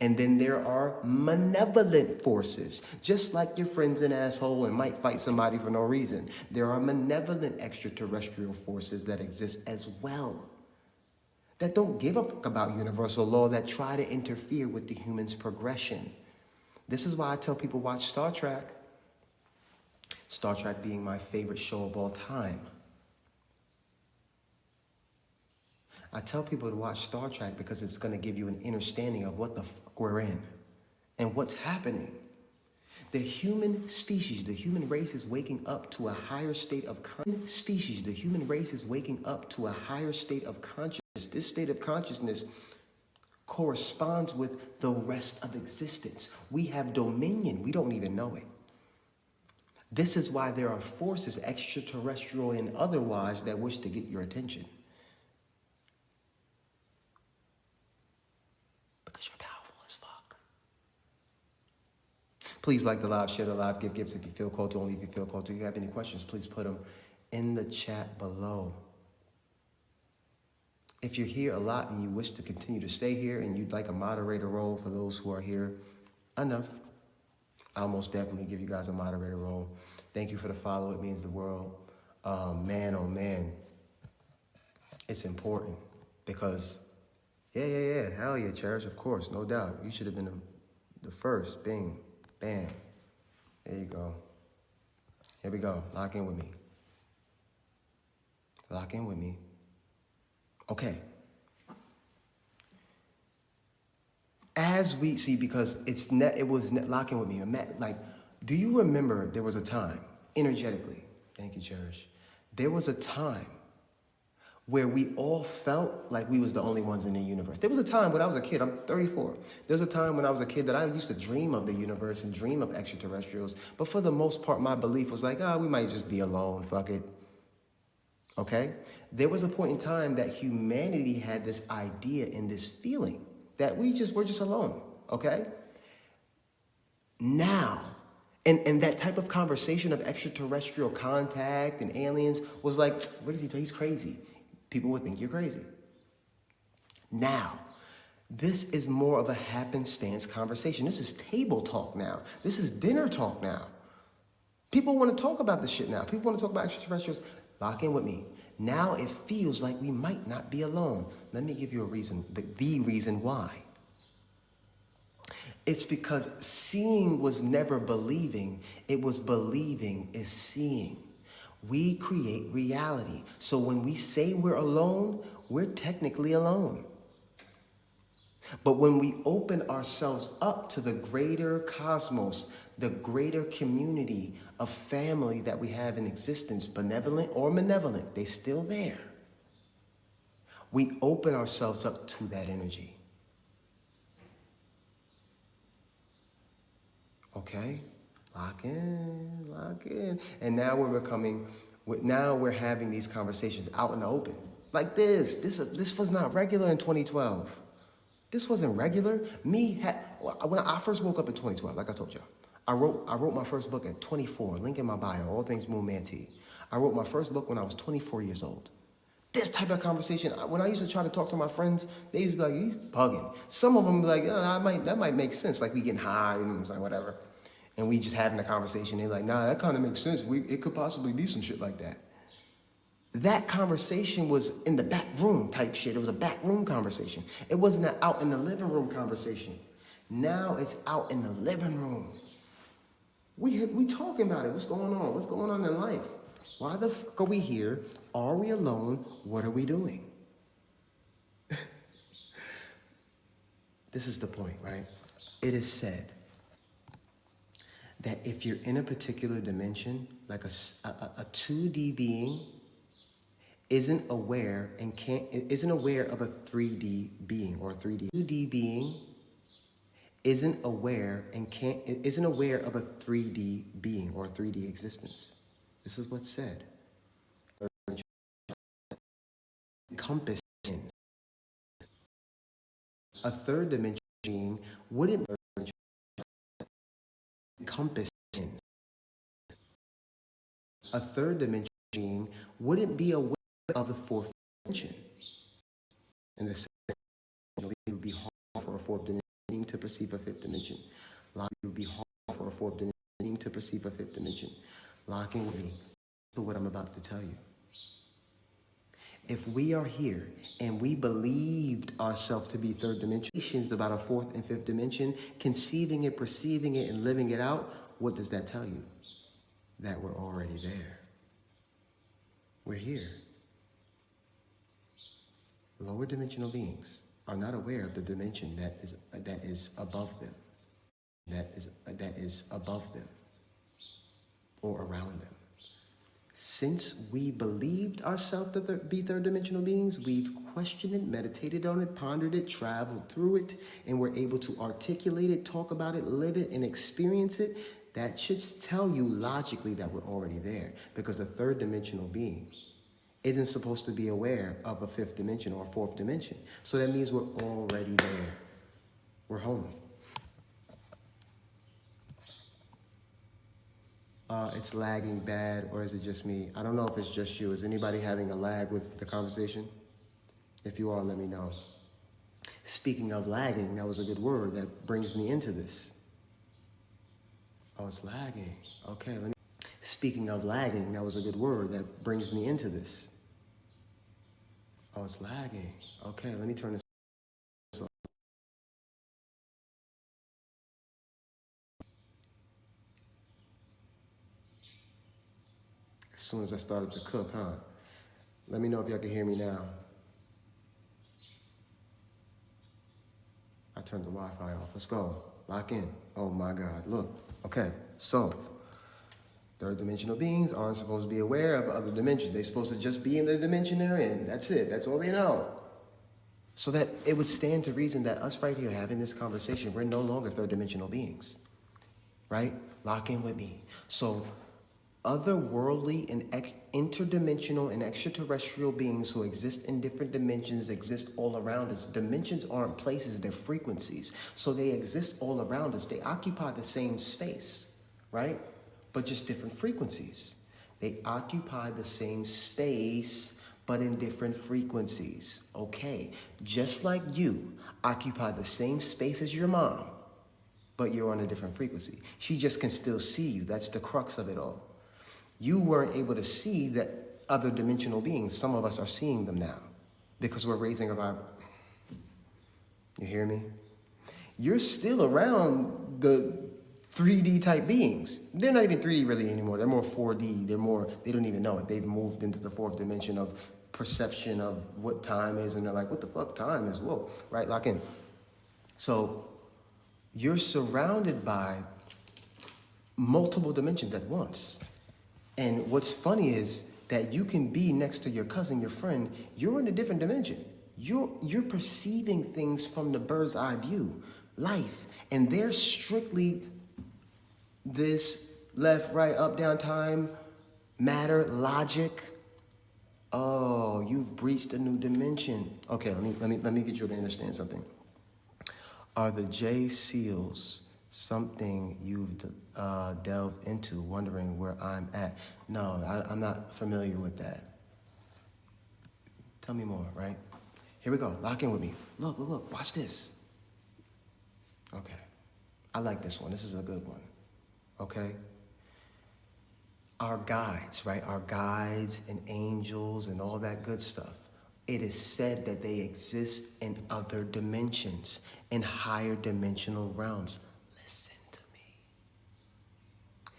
And then there are malevolent forces, just like your friend's an asshole and might fight somebody for no reason. There are malevolent extraterrestrial forces that exist as well, that don't give a fuck about universal law, that try to interfere with the human's progression. This is why I tell people watch Star Trek. Star Trek being my favorite show of all time. I tell people to watch Star Trek because it's going to give you an understanding of what the fuck we're in and what's happening. The human species, the human race is waking up to a higher state of consciousness. The human race is waking up to a higher state of consciousness. This state of consciousness corresponds with the rest of existence. We have dominion. We don't even know it. This is why there are forces, extraterrestrial and otherwise, that wish to get your attention. Because you're powerful as fuck. Please like the live, share the live, give gifts if you feel called to, only if you feel called to. If you have any questions, please put them in the chat below. If you're here a lot and you wish to continue to stay here and you'd like a moderator role for those who are here enough, I'll most definitely give you guys a moderator role. Thank you for the follow. It means the world. Man, oh man, it's important because, yeah, hell yeah, Cherish, of course, no doubt. You should have been the first. Bing, bam. There you go. Here we go. Lock in with me. Lock in with me. Okay. As we see, because it was locking with me. Like, do you remember there was a time, energetically, Thank you, Cherish. There was a time where we all felt like we was the only ones in the universe. There was a time when I was a kid, I'm 34. There was a time when I was a kid that I used to dream of the universe and dream of extraterrestrials. But for the most part, my belief was like, we might just be alone, fuck it. Okay? There was a point in time that humanity had this idea and this feeling that we're just alone, okay? Now, and that type of conversation of extraterrestrial contact and aliens was like, what does he tell? He's crazy. People would think you're crazy. Now, this is more of a happenstance conversation. This is table talk now. This is dinner talk now. People want to talk about this shit now. People want to talk about extraterrestrials. Lock in with me. Now it feels like we might not be alone. Let me give you a reason, the reason why. It's because seeing was never believing. It was believing is seeing. We create reality. So when we say we're alone, we're technically alone. But when we open ourselves up to the greater cosmos, the greater community of family that we have in existence, benevolent or malevolent, they're still there. We open ourselves up to that energy. Okay? Lock in, lock in. And now we're having these conversations out in the open. Like this. This was not regular in 2012. This wasn't regular. When I first woke up in 2012, like I told you, I wrote my first book at 24, link in my bio, All Things Moon Manti. I wrote my first book when I was 24 years old. This type of conversation, when I used to try to talk to my friends, they used to be like, he's bugging. Some of them would be like, that might make sense, like we getting high and like whatever. And we just having a conversation. They're like, nah, that kind of makes sense. It could possibly be some shit like that. That conversation was in the back room type shit. It was a back room conversation. It wasn't an out in the living room conversation. Now it's out in the living room. We talking about it. What's going on? What's going on in life? Why the fuck are we here? Are we alone? What are we doing? This is the point, right? It is said that if you're in a particular dimension, like a 2D being isn't aware of a 3D being or a 2D being isn't aware of a 3D being or 3D existence. This is what's said. Compass in a third dimension being wouldn't compass in a third dimension being wouldn't be aware of the fourth dimension. And the second, it would be hard for a fourth dimension being to perceive a fifth dimension. It would be hard for a fourth dimension being to perceive a fifth dimension. Locking with me to what I'm about to tell you. If we are here and we believed ourselves to be third dimensions about a fourth and fifth dimension, conceiving it, perceiving it, and living it out, what does that tell you? That we're already there. We're here. Lower dimensional beings are not aware of the dimension that is above them, that is above them or around them. Since we believed ourselves to be third dimensional beings, we've questioned it, meditated on it, pondered it, traveled through it, and we're able to articulate it, talk about it, live it, and experience it. That should tell you logically that we're already there, because a third dimensional being isn't supposed to be aware of a fifth dimension or a fourth dimension. So that means we're already there. We're home. It's lagging bad, or is it just me? I don't know if it's just you. Is anybody having a lag with the conversation? If you are, let me know. Speaking of lagging, that was a good word that brings me into this. Oh, it's lagging. Okay, let me. Speaking of lagging, that was a good word that brings me into this. Oh, it's lagging. Okay, let me turn this off. As soon as I started to cook, huh? Let me know if y'all can hear me now. I turned the Wi-Fi off. Let's go. Lock in. Oh my God. Look. Okay. So Third dimensional beings aren't supposed to be aware of other dimensions. They're supposed to just be in the dimension they're in. That's it. That's all they know. So that it would stand to reason that us right here having this conversation, we're no longer third dimensional beings, right? Lock in with me. So otherworldly and interdimensional and extraterrestrial beings who exist in different dimensions exist all around us. Dimensions aren't places, they're frequencies. So they exist all around us. They occupy the same space, right? But just different frequencies. They occupy the same space, but in different frequencies. Okay, just like you occupy the same space as your mom, but you're on a different frequency. She just can still see you. That's the crux of it all. You weren't able to see that other dimensional beings. Some of us are seeing them now because we're raising a vibration. You hear me? You're still around the 3D type beings. They're not even 3D really anymore. They're more 4D. They don't even know it. They've moved into the fourth dimension of perception of what time is. And they're like, what the fuck time is? Whoa, right? Lock in. So you're surrounded by multiple dimensions at once. And what's funny is that you can be next to your cousin, your friend, you're in a different dimension. You're perceiving things from the bird's eye view, life. And they're strictly this left, right, up, down, time, matter, logic. Oh, you've breached a new dimension. Okay, let me get you to understand something. Are the J seals something you've delved into, wondering where I'm at? No, I'm not familiar with that. Tell me more, right? Here we go. Lock in with me. Look. Watch this. Okay. I like this one. This is a good one. Okay? Our guides, right? Our guides and angels and all that good stuff. It is said that they exist in other dimensions, in higher dimensional realms. Listen to me.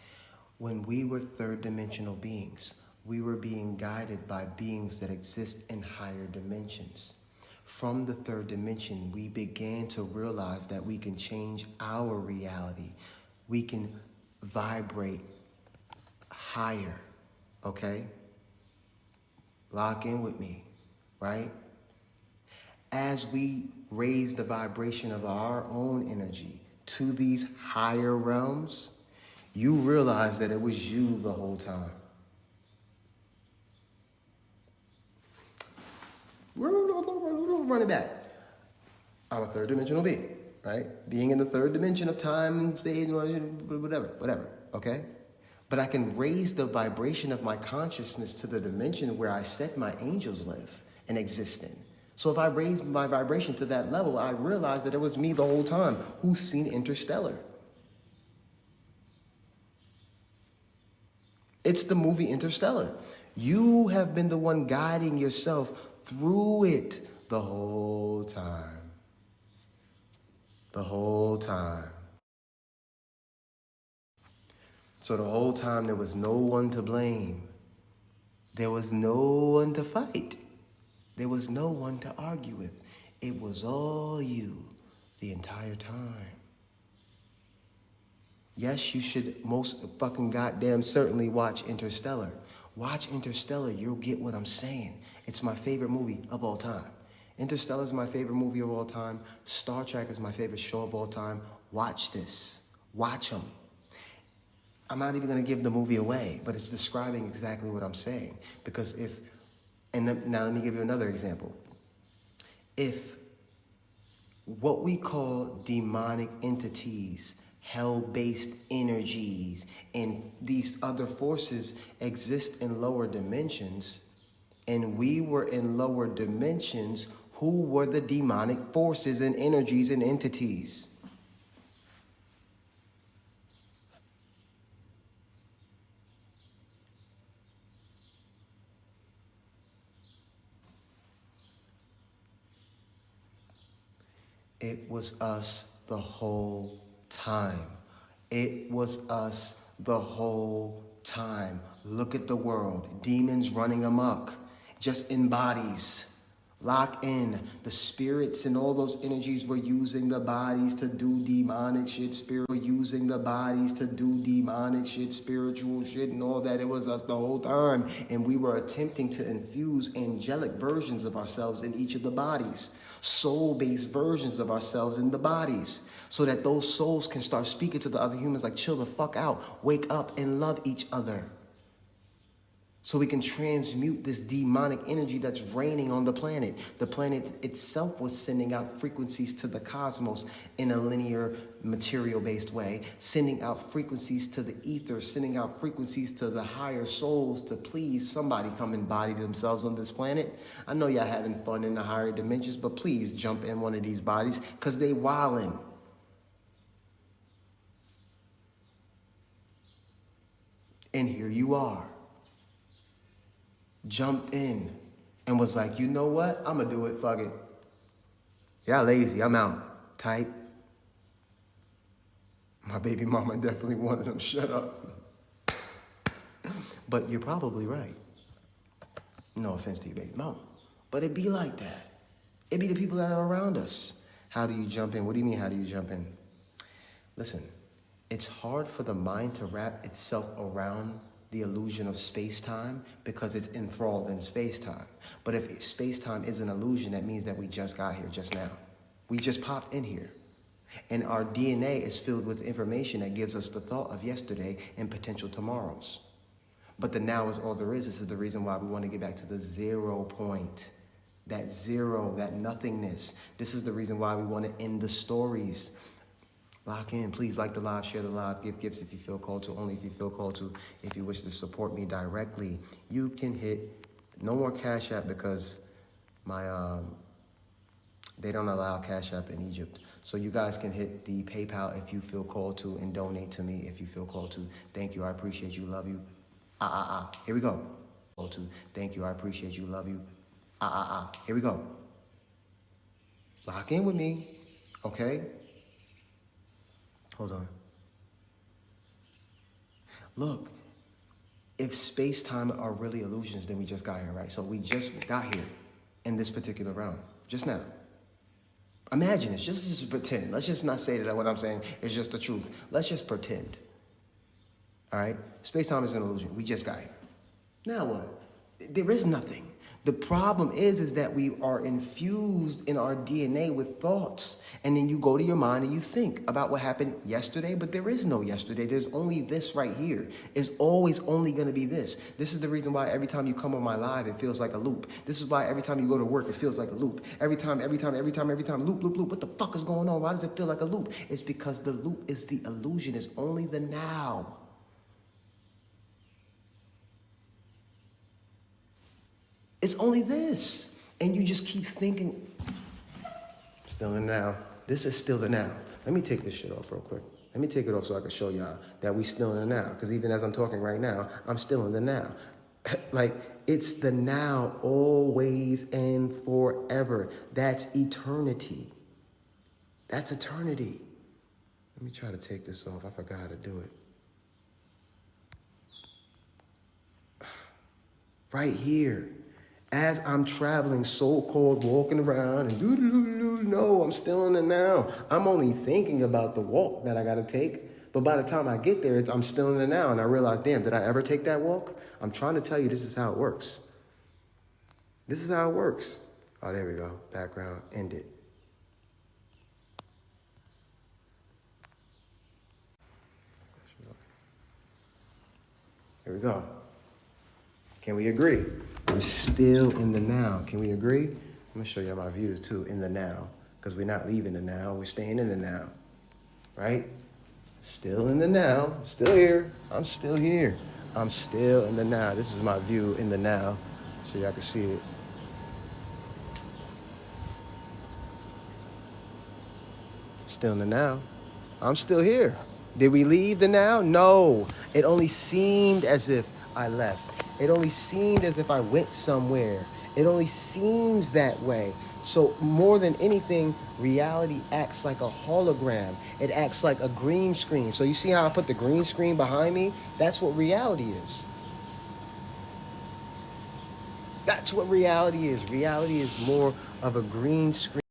When we were third dimensional beings, we were being guided by beings that exist in higher dimensions. From the third dimension, we began to realize that we can change our reality. We can vibrate higher, okay? Lock in with me, right? As we raise the vibration of our own energy to these higher realms, you realize that it was you the whole time. Run it back. I'm a third dimensional being, right? Being in the third dimension of time and space, whatever, okay? But I can raise the vibration of my consciousness to the dimension where I said my angels live and exist in. So if I raise my vibration to that level, I realize that it was me the whole time who's seen Interstellar. It's the movie Interstellar. You have been the one guiding yourself through it the whole time. The whole time. So the whole time there was no one to blame. There was no one to fight. There was no one to argue with. It was all you the entire time. Yes, you should most fucking goddamn certainly watch Interstellar. Watch Interstellar, you'll get what I'm saying. It's my favorite movie of all time. Interstellar is my favorite movie of all time. Star Trek is my favorite show of all time. Watch this. Watch them. I'm not even gonna give the movie away, but it's describing exactly what I'm saying. Because now let me give you another example. If what we call demonic entities, hell-based energies, and these other forces exist in lower dimensions, and we were in lower dimensions, who were the demonic forces and energies and entities? It was us the whole time. It was us the whole time. Look at the world. Demons running amok, just in bodies. Lock in. The spirits and all those energies were using the bodies to do demonic shit. Spirit were using the bodies to do demonic shit, spiritual shit, and all that. It was us the whole time. And we were attempting to infuse angelic versions of ourselves in each of the bodies. Soul-based versions of ourselves in the bodies. So that those souls can start speaking to the other humans like, chill the fuck out. Wake up and love each other. So we can transmute this demonic energy that's raining on the planet. The planet itself was sending out frequencies to the cosmos in a linear, material-based way, sending out frequencies to the ether, sending out frequencies to the higher souls to please somebody come embody themselves on this planet. I know y'all having fun in the higher dimensions, but please jump in one of these bodies because they wildin'. And here you are. Jumped in and was like, you know what? I'm gonna do it, fuck it. Y'all lazy, I'm out. Type. My baby mama definitely wanted them shut up. But you're probably right. No offense to your baby mama. But it be like that. It be the people that are around us. How do you jump in? What do you mean, how do you jump in? Listen, it's hard for the mind to wrap itself around the illusion of space-time because it's enthralled in space-time. But if space-time is an illusion, that means that we just got here just now. We just popped in here. And our DNA is filled with information that gives us the thought of yesterday and potential tomorrows. But the now is all there is. This is the reason why we want to get back to the 0 point. That zero, that nothingness. This is the reason why we want to end the stories. Lock in. Please like the live, share the live, give gifts if you feel called to, only if you feel called to. If you wish to support me directly, you can hit no more Cash App because my they don't allow Cash App in Egypt. So you guys can hit the PayPal if you feel called to and donate to me if you feel called to. Thank you. I appreciate you. Love you. Here we go. Called to. Thank you. I appreciate you. Love you. Here we go. Lock in with me. Okay? Hold on. Look, if space-time are really illusions, then we just got here, right? So we just got here in this particular realm, just now. Imagine this, just pretend. Let's just not say that what I'm saying is just the truth. Let's just pretend, all right? Space-time is an illusion. We just got here. Now what? There is nothing. The problem is that we are infused in our DNA with thoughts. And then you go to your mind and you think about what happened yesterday, but there is no yesterday. There's only this right here. It's always only gonna be this. This is the reason why every time you come on my live, it feels like a loop. This is why every time you go to work, it feels like a loop. Every time, loop, loop, loop. What the fuck is going on? Why does it feel like a loop? It's because the loop is the illusion. It's only the now. It's only this. And you just keep thinking, still in now. This is still the now. Let me take this shit off real quick. Let me take it off so I can show y'all that we still in the now. Because even as I'm talking right now, I'm still in the now. Like, it's the now, always and forever. That's eternity. That's eternity. Let me try to take this off. I forgot how to do it. Right here. As I'm traveling, so-called walking around and doo-doo-doo-doo, no, I'm still in the now. I'm only thinking about the walk that I gotta take. But by the time I get there, I'm still in the now. And I realize, damn, did I ever take that walk? I'm trying to tell you this is how it works. This is how it works. Oh, there we go. Background, end it. Here we go. Can we agree? We're still in the now. Can we agree? I'm gonna show you my views too, in the now. Because we're not leaving the now, we're staying in the now. Right? Still in the now, still here. I'm still here. I'm still in the now. This is my view in the now, so y'all can see it. Still in the now. I'm still here. Did we leave the now? No. It only seemed as if I left. It only seemed as if I went somewhere. It only seems that way. So more than anything, reality acts like a hologram. It acts like a green screen. So you see how I put the green screen behind me? That's what reality is. That's what reality is. Reality is more of a green screen.